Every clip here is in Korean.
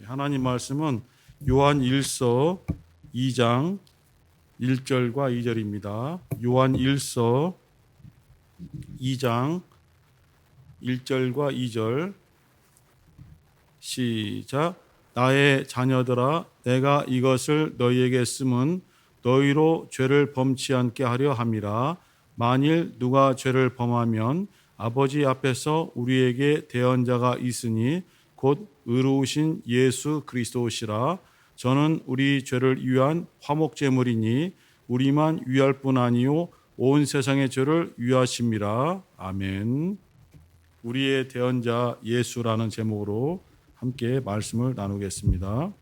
하나님 말씀은 요한 1서 2장 1절과 2절입니다. 요한 1서 2장 1절과 2절 시작. 나의 자녀들아 내가 이것을 너희에게 쓰면 너희로 죄를 범치 않게 하려 함이라. 만일 누가 죄를 범하면 아버지 앞에서 우리에게 대언자가 있으니 곧 의로우신 예수 그리스도시라. 저는 우리 죄를 위한 화목제물이니 우리만 위할 뿐 아니요 온 세상의 죄를 위하심이라. 아멘. 우리의 대언자 예수라는 제목으로 함께 말씀을 나누겠습니다.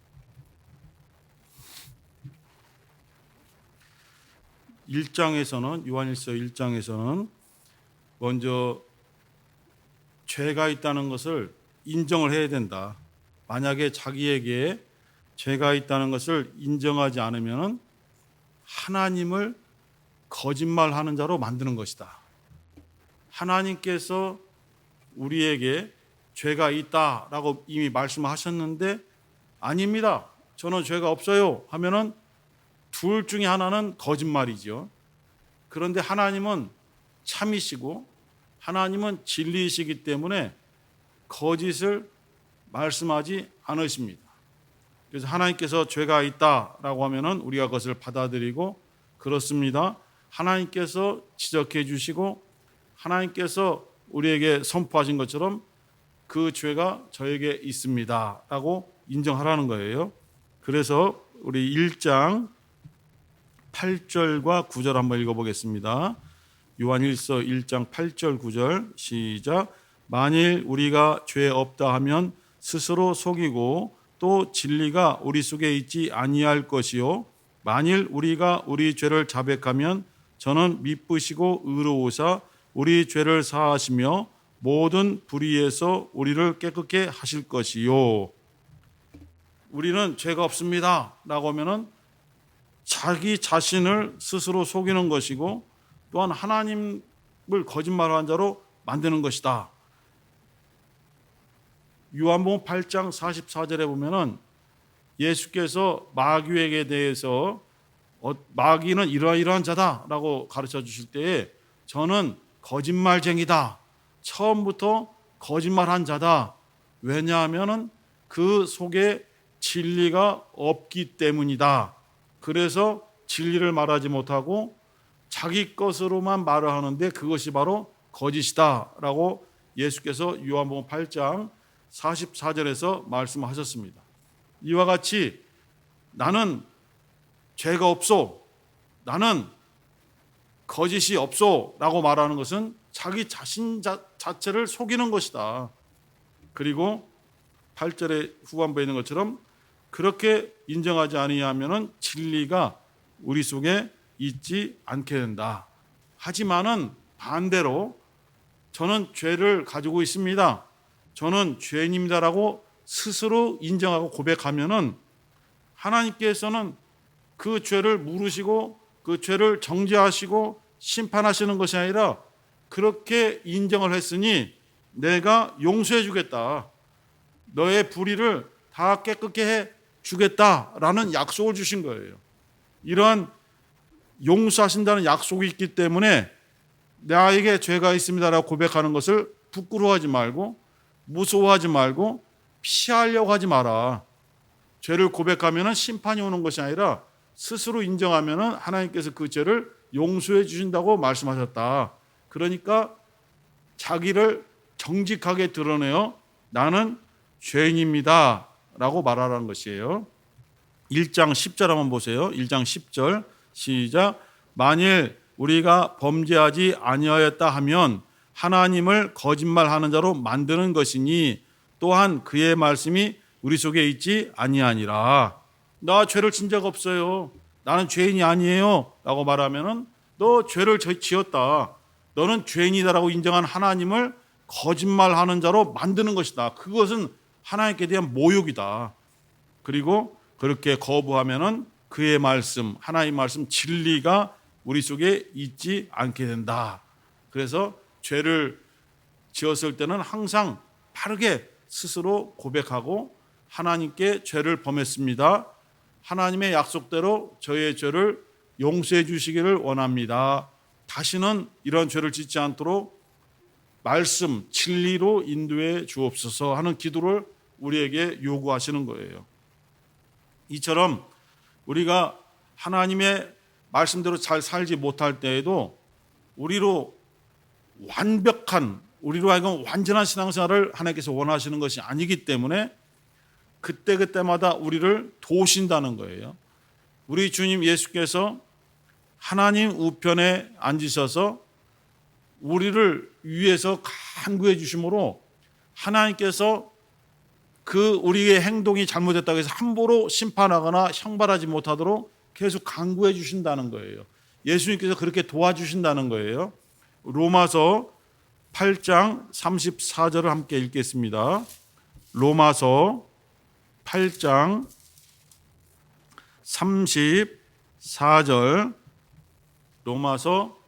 1장에서는 요한일서 1장에서는 먼저 죄가 있다는 것을 인정을 해야 된다. 만약에 자기에게 죄가 있다는 것을 인정하지 않으면 하나님을 거짓말하는 자로 만드는 것이다. 하나님께서 우리에게 죄가 있다라고 이미 말씀하셨는데 아닙니다. 저는 죄가 없어요 하면은 둘 중에 하나는 거짓말이죠. 그런데 하나님은 참이시고 하나님은 진리이시기 때문에 거짓을 말씀하지 않으십니다. 그래서 하나님께서 죄가 있다라고 하면은 우리가 그것을 받아들이고 그렇습니다. 하나님께서 지적해 주시고 하나님께서 우리에게 선포하신 것처럼 그 죄가 저에게 있습니다라고 인정하라는 거예요. 그래서 우리 1장 8절과 9절 한번 읽어보겠습니다. 요한일서 1장 8절 9절 시작. 만일 우리가 죄 없다 하면 스스로 속이고 또 진리가 우리 속에 있지 아니할 것이요 만일 우리가 우리 죄를 자백하면 저는 미쁘시고 의로우사 우리 죄를 사하시며 모든 불의에서 우리를 깨끗게 하실 것이요. 우리는 죄가 없습니다 라고 하면은 자기 자신을 스스로 속이는 것이고 또한 하나님을 거짓말하는 자로 만드는 것이다. 요한복음 8장 44절에 보면은 예수께서 마귀에게 대해서 마귀는 이러이러한 자다라고 가르쳐 주실 때에 저는 거짓말쟁이다. 처음부터 거짓말한 자다. 왜냐하면은 그 속에 진리가 없기 때문이다. 그래서 진리를 말하지 못하고 자기 것으로만 말을 하는데 그것이 바로 거짓이다라고 예수께서 요한복음 8장 44절에서 말씀하셨습니다. 이와 같이 나는 죄가 없소, 나는 거짓이 없소 라고 말하는 것은 자기 자신 자체를 속이는 것이다. 그리고 8절의 후반부에 있는 것처럼 그렇게 인정하지 아니하면 진리가 우리 속에 있지 않게 된다. 하지만은 반대로 저는 죄를 가지고 있습니다. 저는 죄인입니다라고 스스로 인정하고 고백하면은 하나님께서는 그 죄를 물으시고 그 죄를 정죄하시고 심판하시는 것이 아니라 그렇게 인정을 했으니 내가 용서해 주겠다. 너의 불의를 다 깨끗게 해 주겠다라는 약속을 주신 거예요. 이러한 용서하신다는 약속이 있기 때문에 나에게 죄가 있습니다라고 고백하는 것을 부끄러워하지 말고 무서워하지 말고 피하려고 하지 마라. 죄를 고백하면 심판이 오는 것이 아니라 스스로 인정하면 하나님께서 그 죄를 용서해 주신다고 말씀하셨다. 그러니까 자기를 정직하게 드러내어 나는 죄인입니다 라고 말하라는 것이에요. 1장 10절 한번 보세요. 1장 10절 시작. 만일 우리가 범죄하지 아니하였다 하면 하나님을 거짓말하는 자로 만드는 것이니 또한 그의 말씀이 우리 속에 있지 아니하니라. 나 죄를 진 적 없어요. 나는 죄인이 아니에요 라고 말하면 너 죄를 지었다. 너는 죄인이다라고 인정한 하나님을 거짓말하는 자로 만드는 것이다. 그것은 하나님께 대한 모욕이다. 그리고 그렇게 거부하면은 그의 말씀, 하나님의 말씀, 진리가 우리 속에 있지 않게 된다. 그래서 죄를 지었을 때는 항상 바르게 스스로 고백하고 하나님께 죄를 범했습니다. 하나님의 약속대로 저의 죄를 용서해 주시기를 원합니다. 다시는 이런 죄를 짓지 않도록 말씀, 진리로 인도해 주옵소서 하는 기도를 우리에게 요구하시는 거예요. 이처럼 우리가 하나님의 말씀대로 잘 살지 못할 때에도 우리로 하여금 완전한 신앙생활을 하나님께서 원하시는 것이 아니기 때문에 그때그때마다 우리를 도우신다는 거예요. 우리 주님 예수께서 하나님 우편에 앉으셔서 우리를 위해서 간구해 주심으로 하나님께서 우리의 행동이 잘못됐다고 해서 함부로 심판하거나 형벌하지 못하도록 계속 간구해 주신다는 거예요. 예수님께서 그렇게 도와주신다는 거예요. 로마서 8장 34절을 함께 읽겠습니다. 로마서 8장 34절, 로마서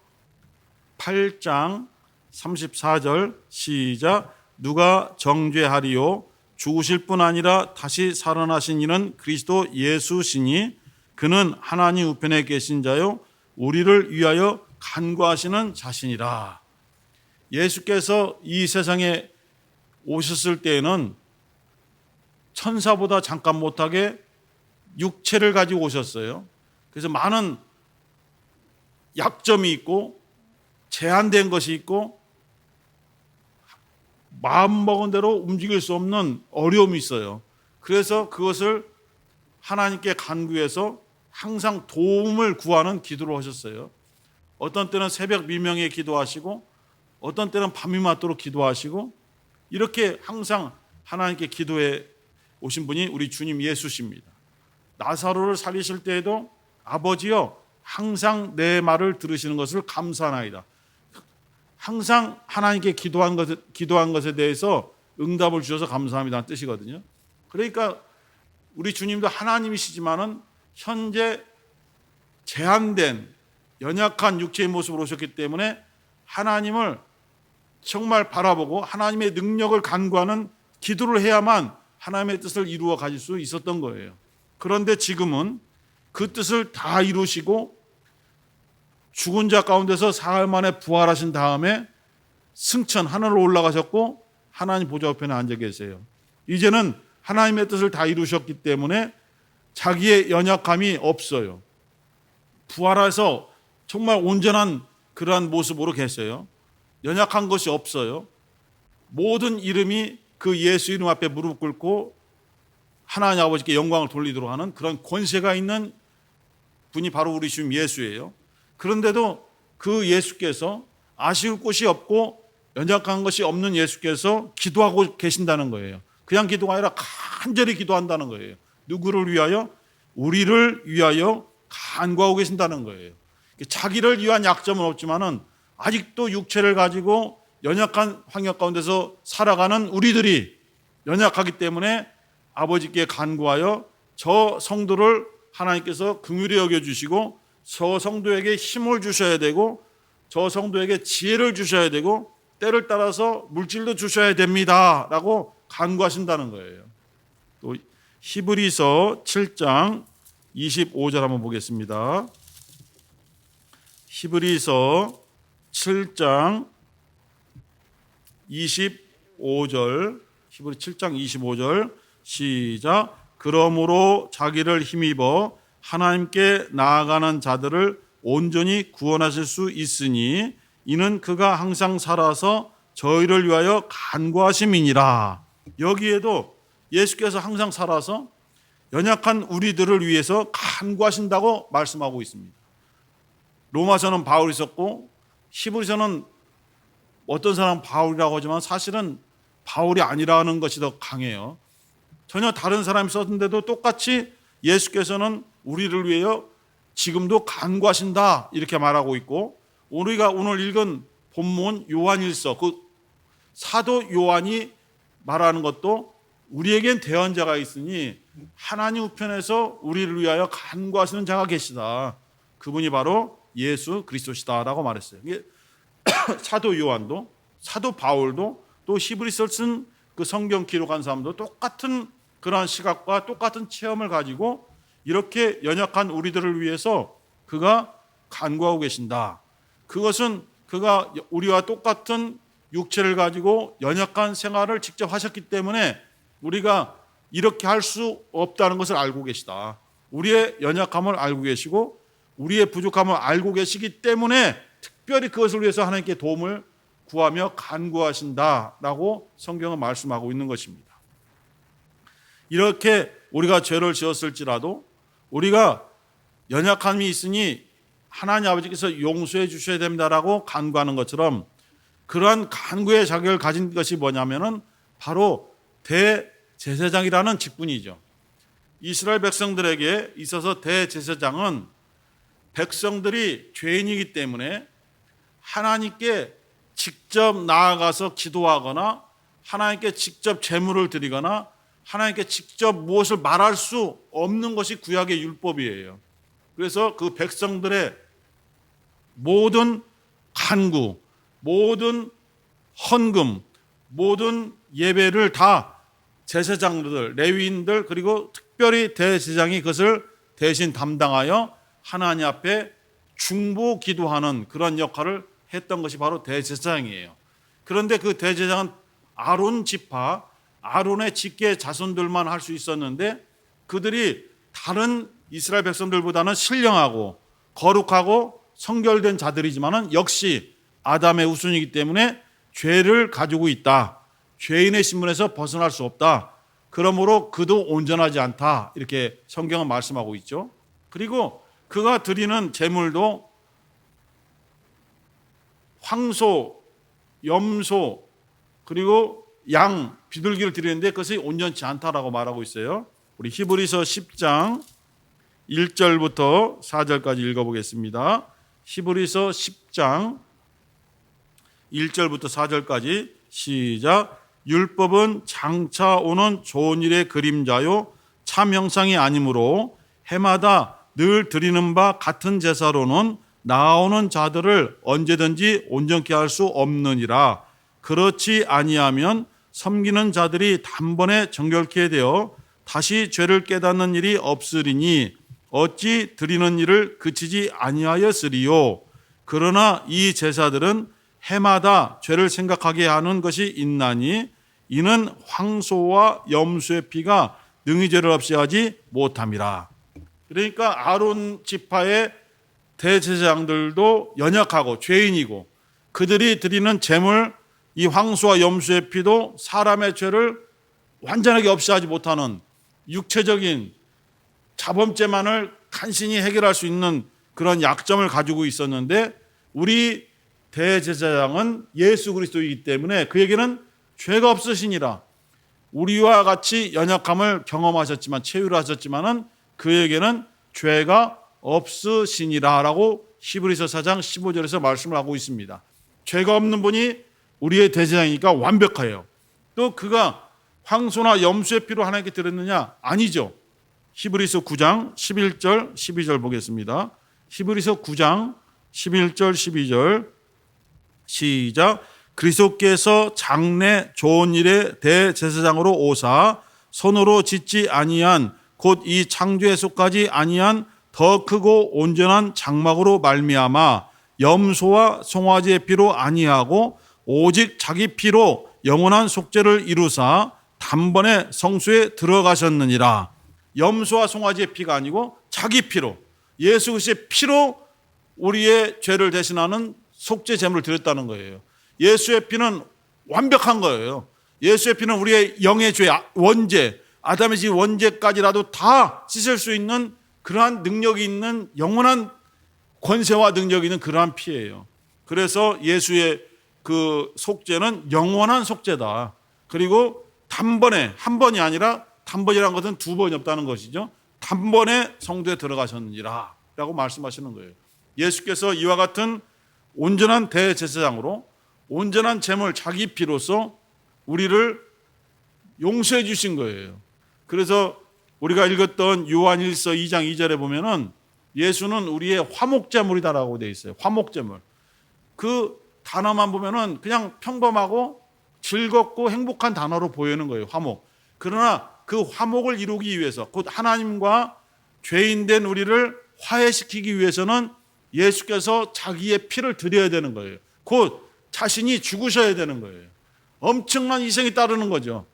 8장 34절 시작. 누가 정죄하리요? 죽으실 뿐 아니라 다시 살아나신 이는 그리스도 예수시니 그는 하나님 우편에 계신 자요 우리를 위하여 간구하시는 자신이라. 예수께서 이 세상에 오셨을 때에는 천사보다 잠깐 못하게 육체를 가지고 오셨어요. 그래서 많은 약점이 있고 제한된 것이 있고 마음먹은 대로 움직일 수 없는 어려움이 있어요. 그래서 그것을 하나님께 간구해서 항상 도움을 구하는 기도를 하셨어요. 어떤 때는 새벽 미명에 기도하시고 어떤 때는 밤이 맞도록 기도하시고 이렇게 항상 하나님께 기도해 오신 분이 우리 주님 예수십니다. 나사로를 살리실 때에도 아버지여 항상 내 말을 들으시는 것을 감사하나이다. 항상 하나님께 기도한 것에 대해서 응답을 주셔서 감사합니다는 뜻이거든요. 그러니까 우리 주님도 하나님이시지만은 현재 제한된 연약한 육체의 모습으로 오셨기 때문에 하나님을 정말 바라보고 하나님의 능력을 간구하는 기도를 해야만 하나님의 뜻을 이루어 가질 수 있었던 거예요. 그런데 지금은 그 뜻을 다 이루시고 죽은 자 가운데서 사흘 만에 부활하신 다음에 승천 하늘로 올라가셨고 하나님 보좌 우편에 앉아 계세요. 이제는 하나님의 뜻을 다 이루셨기 때문에 자기의 연약함이 없어요. 부활해서 정말 온전한 그러한 모습으로 계세요. 연약한 것이 없어요. 모든 이름이 그 예수 이름 앞에 무릎 꿇고 하나님 아버지께 영광을 돌리도록 하는 그런 권세가 있는 분이 바로 우리 주님 예수예요. 그런데도 그 예수께서 아쉬울 곳이 없고 연약한 것이 없는 예수께서 기도하고 계신다는 거예요. 그냥 기도가 아니라 간절히 기도한다는 거예요. 누구를 위하여? 우리를 위하여 간구하고 계신다는 거예요. 자기를 위한 약점은 없지만은 아직도 육체를 가지고 연약한 환경 가운데서 살아가는 우리들이 연약하기 때문에 아버지께 간구하여 저 성도를 하나님께서 긍휼히 여겨주시고 저 성도에게 힘을 주셔야 되고 저 성도에게 지혜를 주셔야 되고 때를 따라서 물질도 주셔야 됩니다 라고 간구하신다는 거예요. 또 히브리서 7장 25절 한번 보겠습니다. 히브리서 7장 25절, 히브리 7장 25절 시작. 그러므로 자기를 힘입어 하나님께 나아가는 자들을 온전히 구원하실 수 있으니 이는 그가 항상 살아서 저희를 위하여 간구하심이니라. 여기에도 예수께서 항상 살아서 연약한 우리들을 위해서 간구하신다고 말씀하고 있습니다. 로마서는 바울이 썼고 히브리서는 어떤 사람은 바울이라고 하지만 사실은 바울이 아니라는 것이 더 강해요. 전혀 다른 사람이 썼는데도 똑같이 예수께서는 우리를 위하여 지금도 간구하신다 이렇게 말하고 있고 우리가 오늘 읽은 본문 요한일서 그 사도 요한이 말하는 것도 우리에겐 대언자가 있으니 하나님 우편에서 우리를 위하여 간구하시는 자가 계시다. 그분이 바로 예수 그리스도시다라고 말했어요. 이게 사도 요한도 사도 바울도 또 히브리서를 쓴 그 성경 기록한 사람도 똑같은 그러한 시각과 똑같은 체험을 가지고 이렇게 연약한 우리들을 위해서 그가 간구하고 계신다. 그것은 그가 우리와 똑같은 육체를 가지고 연약한 생활을 직접 하셨기 때문에 우리가 이렇게 할 수 없다는 것을 알고 계시다. 우리의 연약함을 알고 계시고 우리의 부족함을 알고 계시기 때문에 특별히 그것을 위해서 하나님께 도움을 구하며 간구하신다라고 성경은 말씀하고 있는 것입니다. 이렇게 우리가 죄를 지었을지라도 우리가 연약함이 있으니 하나님 아버지께서 용서해 주셔야 됩니다라고 간구하는 것처럼 그러한 간구의 자격을 가진 것이 뭐냐면은 바로 대제사장이라는 직분이죠. 이스라엘 백성들에게 있어서 대제사장은 백성들이 죄인이기 때문에 하나님께 직접 나아가서 기도하거나 하나님께 직접 제물을 드리거나 하나님께 직접 무엇을 말할 수 없는 것이 구약의 율법이에요. 그래서 그 백성들의 모든 간구, 모든 헌금, 모든 예배를 다 제사장들, 레위인들 그리고 특별히 대제사장이 그것을 대신 담당하여 하나님 앞에 중보 기도하는 그런 역할을 했던 것이 바로 대제사장이에요. 그런데 그 대제사장은 아론 지파, 아론의 직계 자손들만 할 수 있었는데 그들이 다른 이스라엘 백성들보다는 신령하고 거룩하고 성결된 자들이지만은 역시 아담의 후손이기 때문에 죄를 가지고 있다. 죄인의 신분에서 벗어날 수 없다. 그러므로 그도 온전하지 않다. 이렇게 성경은 말씀하고 있죠. 그리고 그가 드리는 제물도 황소, 염소, 그리고 양, 비둘기를 드리는데 그것이 온전치 않다라고 말하고 있어요. 우리 히브리서 10장 1절부터 4절까지 읽어보겠습니다. 히브리서 10장 1절부터 4절까지 시작. 율법은 장차 오는 좋은 일의 그림자요 참 형상이 아니므로 해마다 늘 드리는 바 같은 제사로는 나아오는 자들을 언제든지 온전케 할 수 없느니라. 그렇지 아니하면 섬기는 자들이 단번에 정결케 되어 다시 죄를 깨닫는 일이 없으리니 어찌 드리는 일을 그치지 아니하였으리요. 그러나 이 제사들은 해마다 죄를 생각하게 하는 것이 있나니 이는 황소와 염소의 피가 능히 죄를 없이 하지 못함이라. 그러니까 아론 지파의 대제사장들도 연약하고 죄인이고 그들이 드리는 제물 이 황소와 염소의 피도 사람의 죄를 완전하게 없이 하지 못하는 육체적인 자범죄만을 간신히 해결할 수 있는 그런 약점을 가지고 있었는데 우리 대제사장은 예수 그리스도이기 때문에 그에게는 죄가 없으시니라. 우리와 같이 연약함을 경험하셨지만 체휼하셨지만은 그에게는 죄가 없으시니라라고 히브리서 4장 15절에서 말씀을 하고 있습니다. 죄가 없는 분이 우리의 대제사장이니까 완벽해요. 또 그가 황소나 염소의 피로 하나님께 드렸느냐? 아니죠. 히브리서 9장 11절 12절 보겠습니다. 히브리서 9장 11절 12절 시작. 그리스도께서 장래 좋은 일의 대제사장으로 오사 손으로 짓지 아니한 곧 이 창조에 속하지 아니한 더 크고 온전한 장막으로 말미암아 염소와 송아지의 피로 아니하고 오직 자기 피로 영원한 속죄를 이루사 단번에 성소에 들어가셨느니라. 염소와 송아지의 피가 아니고 자기 피로 예수 그리스도의 피로 우리의 죄를 대신하는 속죄 제물을 드렸다는 거예요. 예수의 피는 완벽한 거예요. 예수의 피는 우리의 영의 죄 원죄 아담의 집 원죄까지라도 다 씻을 수 있는 그러한 능력이 있는 영원한 권세와 능력이 있는 그러한 피예요. 그래서 예수의 그 속죄는 영원한 속죄다. 그리고 단번에 한 번이 아니라 단번이라는 것은 두 번이 없다는 것이죠. 단번에 성도에 들어가셨느니라 라고 말씀하시는 거예요. 예수께서 이와 같은 온전한 대제사장으로 온전한 제물 자기 피로서 우리를 용서해 주신 거예요. 그래서 우리가 읽었던 요한일서 2장 2절에 보면은 예수는 우리의 화목제물이다라고 되어 있어요. 화목제물. 그 단어만 보면은 그냥 평범하고 즐겁고 행복한 단어로 보이는 거예요. 화목. 그러나 그 화목을 이루기 위해서, 곧 하나님과 죄인된 우리를 화해시키기 위해서는 예수께서 자기의 피를 드려야 되는 거예요. 곧 자신이 죽으셔야 되는 거예요. 엄청난 희생이 따르는 거죠.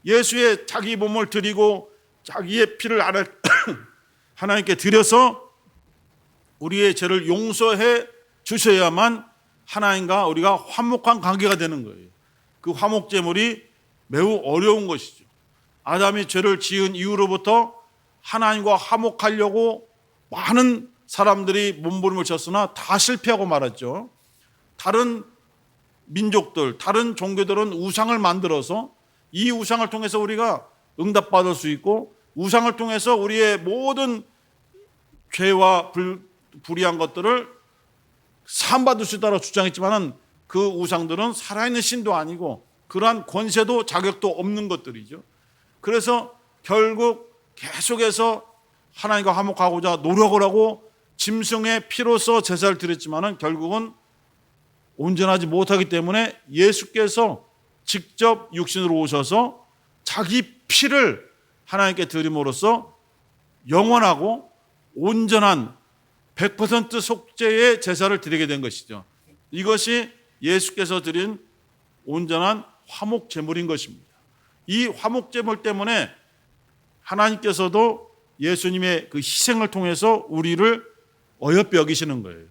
예수의 자기 몸을 드리고 자기의 피를 하나님께 드려서 우리의 죄를 용서해 주셔야만 하나님과 우리가 화목한 관계가 되는 거예요. 그 화목 제물이 매우 어려운 것이죠. 아담이 죄를 지은 이후로부터 하나님과 화목하려고 많은 사람들이 몸부림을 쳤으나 다 실패하고 말았죠. 다른 민족들, 다른 종교들은 우상을 만들어서 이 우상을 통해서 우리가 응답받을 수 있고, 우상을 통해서 우리의 모든 죄와 불의한 것들을 사함받을 수 있다고 주장했지만 그 우상들은 살아있는 신도 아니고 그러한 권세도 자격도 없는 것들이죠. 그래서 결국 계속해서 하나님과 화목하고자 노력을 하고 짐승의 피로써 제사를 드렸지만 결국은 온전하지 못하기 때문에 예수께서 직접 육신으로 오셔서 자기 피를 하나님께 드림으로써 영원하고 온전한 100% 속죄의 제사를 드리게 된 것이죠. 이것이 예수께서 드린 온전한 화목 제물인 것입니다. 이 화목 제물 때문에 하나님께서도 예수님의 그 희생을 통해서 우리를 어여삐 여기시는 거예요.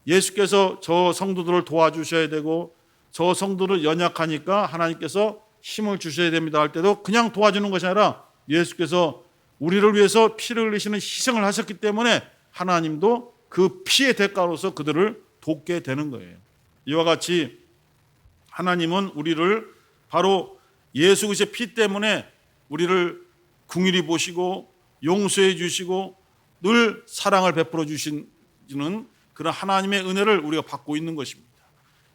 예수께서 저 성도들을 도와주셔야 되고 저 성도들 연약하니까 하나님께서 힘을 주셔야 됩니다 할 때도 그냥 도와주는 것이 아니라 예수께서 우리를 위해서 피를 흘리시는 희생을 하셨기 때문에 하나님도 그 피의 대가로서 그들을 돕게 되는 거예요. 이와 같이 하나님은 우리를 바로 예수 그리스도의 피 때문에 우리를 긍휼히 보시고 용서해 주시고 늘 사랑을 베풀어 주시는 그런 하나님의 은혜를 우리가 받고 있는 것입니다.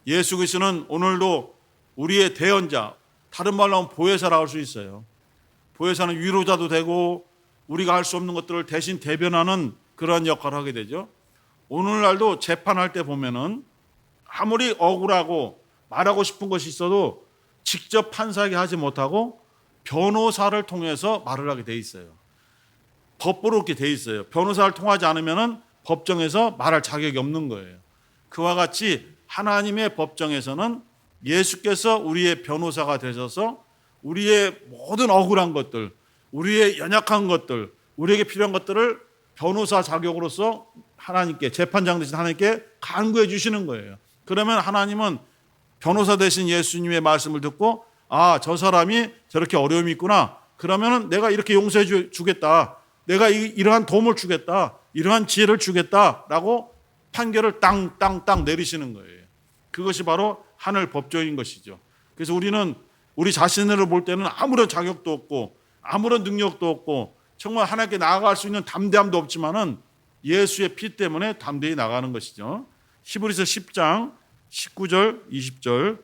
예수 그리스도는 오늘도 우리의 대언자, 다른 말로 하면 보혜사라고 할 수 있어요. 보혜사는 위로자도 되고 우리가 할 수 없는 것들을 대신 대변하는 그러한 역할을 하게 되죠. 오늘날도 재판할 때 보면은 아무리 억울하고 말하고 싶은 것이 있어도 직접 판사에게 하지 못하고 변호사를 통해서 말을 하게 돼 있어요. 법으로 그렇게 돼 있어요. 변호사를 통하지 않으면은 법정에서 말할 자격이 없는 거예요. 그와 같이 하나님의 법정에서는 예수께서 우리의 변호사가 되셔서 우리의 모든 억울한 것들, 우리의 연약한 것들, 우리에게 필요한 것들을 변호사 자격으로서 하나님께, 재판장 대신 하나님께 간구해 주시는 거예요. 그러면 하나님은 변호사 대신 예수님의 말씀을 듣고 아, 저 사람이 저렇게 어려움이 있구나. 그러면은 내가 이렇게 용서해 주겠다. 내가 이러한 도움을 주겠다. 이러한 지혜를 주겠다라고 판결을 땅 내리시는 거예요. 그것이 바로 하늘 법조인 것이죠. 그래서 우리는 우리 자신을 볼 때는 아무런 자격도 없고 아무런 능력도 없고 정말 하나님께 나아갈 수 있는 담대함도 없지만은 예수의 피 때문에 담대히 나가는 것이죠. 히브리서 10장 19절 20절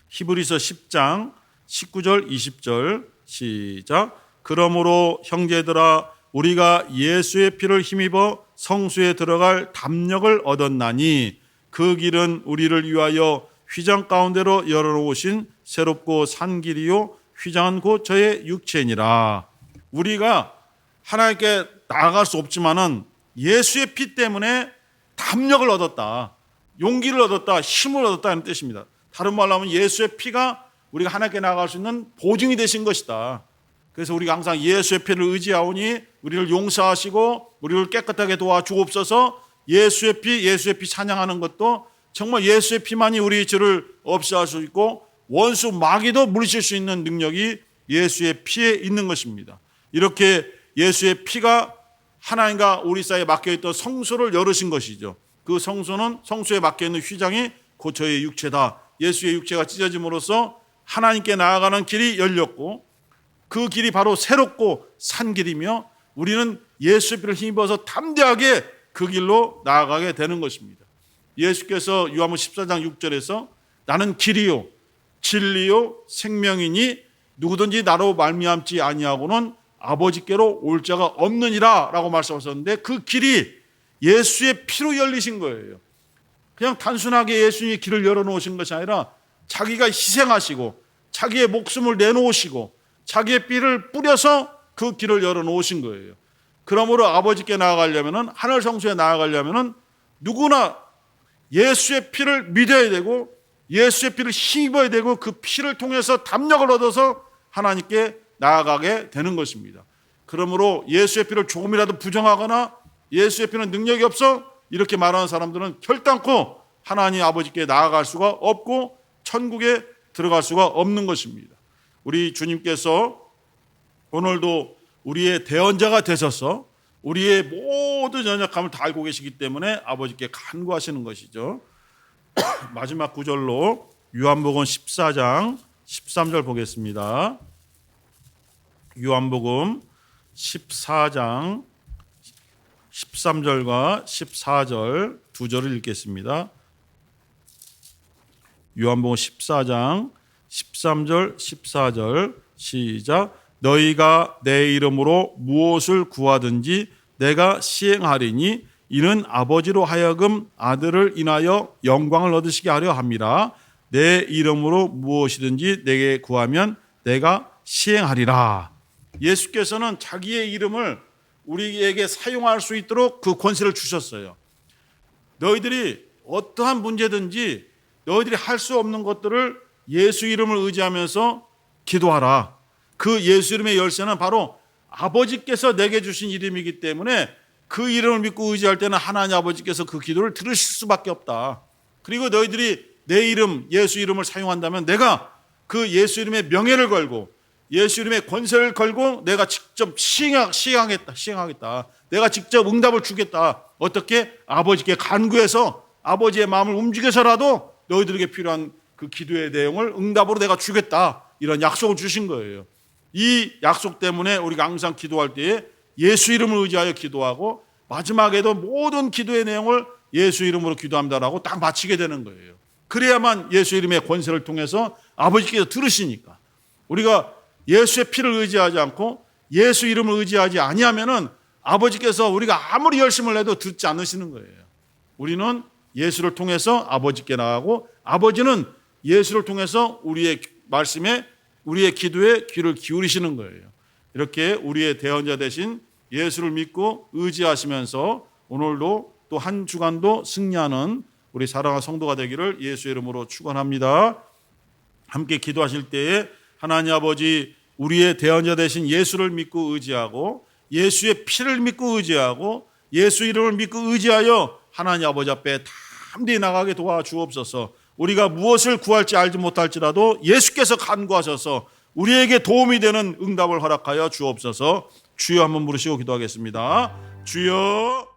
히브리서 10장 19절 20절 시작. 그러므로 형제들아 우리가 예수의 피를 힘입어 성수에 들어갈 담력을 얻었나니 그 길은 우리를 위하여 휘장 가운데로 열어놓으신 새롭고 산 길이요 휘장은 곧 저의 육체니라. 우리가 하나님께 나아갈 수 없지만은 예수의 피 때문에 담력을 얻었다, 용기를 얻었다, 힘을 얻었다는 뜻입니다. 다른 말로 하면 예수의 피가 우리가 하나님께 나아갈 수 있는 보증이 되신 것이다. 그래서 우리가 항상 예수의 피를 의지하오니 우리를 용서하시고 우리를 깨끗하게 도와주옵소서. 예수의 피 찬양하는 것도 정말 예수의 피만이 우리 죄를 없애할 수 있고 원수 마귀도 물리칠 수 있는 능력이 예수의 피에 있는 것입니다. 이렇게 예수의 피가 하나님과 우리 사이에 막혀있던 성소를 열으신 것이죠. 그 성소는 성소에 막혀있는 휘장이 곧 저의 육체다. 예수의 육체가 찢어짐으로써 하나님께 나아가는 길이 열렸고 그 길이 바로 새롭고 산 길이며 우리는 예수의 피를 힘입어서 담대하게 그 길로 나아가게 되는 것입니다. 예수께서 요한복음 14장 6절에서 나는 길이요 진리요 생명이니 누구든지 나로 말미암지 아니하고는 아버지께로 올 자가 없느니라 라고 말씀하셨는데 그 길이 예수의 피로 열리신 거예요. 그냥 단순하게 예수님이 길을 열어놓으신 것이 아니라 자기가 희생하시고 자기의 목숨을 내놓으시고 자기의 피를 뿌려서 그 길을 열어놓으신 거예요. 그러므로 아버지께 나아가려면, 하늘 성소에 나아가려면 누구나 예수의 피를 믿어야 되고 예수의 피를 힘입어야 되고 그 피를 통해서 담력을 얻어서 하나님께 나아가게 되는 것입니다. 그러므로 예수의 피를 조금이라도 부정하거나 예수의 피는 능력이 없어 이렇게 말하는 사람들은 결단코 하나님 아버지께 나아갈 수가 없고 천국에 들어갈 수가 없는 것입니다. 우리 주님께서 오늘도 우리의 대언자가 되셔서 우리의 모든 연약함을 다 알고 계시기 때문에 아버지께 간구하시는 것이죠. 마지막 구절로 요한복음 14장 13절 보겠습니다. 요한복음 14장 13절과 14절 두 절을 읽겠습니다. 요한복음 14장 13절 14절 시작. 너희가 내 이름으로 무엇을 구하든지 내가 시행하리니 이는 아버지로 하여금 아들을 인하여 영광을 얻으시게 하려 함이라. 내 이름으로 무엇이든지 내게 구하면 내가 시행하리라. 예수께서는 자기의 이름을 우리에게 사용할 수 있도록 그 권세를 주셨어요. 너희들이 어떠한 문제든지 너희들이 할 수 없는 것들을 예수 이름을 의지하면서 기도하라. 그 예수 이름의 열쇠는 바로 아버지께서 내게 주신 이름이기 때문에 그 이름을 믿고 의지할 때는 하나님 아버지께서 그 기도를 들으실 수밖에 없다. 그리고 너희들이 내 이름, 예수 이름을 사용한다면 내가 그 예수 이름의 명예를 걸고 예수 이름의 권세를 걸고 내가 직접 시행하겠다. 내가 직접 응답을 주겠다. 어떻게? 아버지께 간구해서 아버지의 마음을 움직여서라도 너희들에게 필요한 그 기도의 내용을 응답으로 내가 주겠다. 이런 약속을 주신 거예요. 이 약속 때문에 우리가 항상 기도할 때에 예수 이름을 의지하여 기도하고 마지막에도 모든 기도의 내용을 예수 이름으로 기도합니다라고 딱 마치게 되는 거예요. 그래야만 예수 이름의 권세를 통해서 아버지께서 들으시니까. 우리가 예수의 피를 의지하지 않고 예수 이름을 의지하지 아니하면은 아버지께서 우리가 아무리 열심을 해도 듣지 않으시는 거예요. 우리는 예수를 통해서 아버지께 나가고 아버지는 예수를 통해서 우리의 말씀에 우리의 기도에 귀를 기울이시는 거예요. 이렇게 우리의 대언자 되신 예수를 믿고 의지하시면서 오늘도 또 한 주간도 승리하는 우리 사랑하는 성도가 되기를 예수의 이름으로 축원합니다. 함께 기도하실 때에 하나님 아버지, 우리의 대언자 되신 예수를 믿고 의지하고 예수의 피를 믿고 의지하고 예수 이름을 믿고 의지하여 하나님 아버지 앞에 담대히 나가게 도와주옵소서. 우리가 무엇을 구할지 알지 못할지라도 예수께서 간구하셔서 우리에게 도움이 되는 응답을 허락하여 주옵소서. 주여 한번 부르시고 기도하겠습니다. 주여.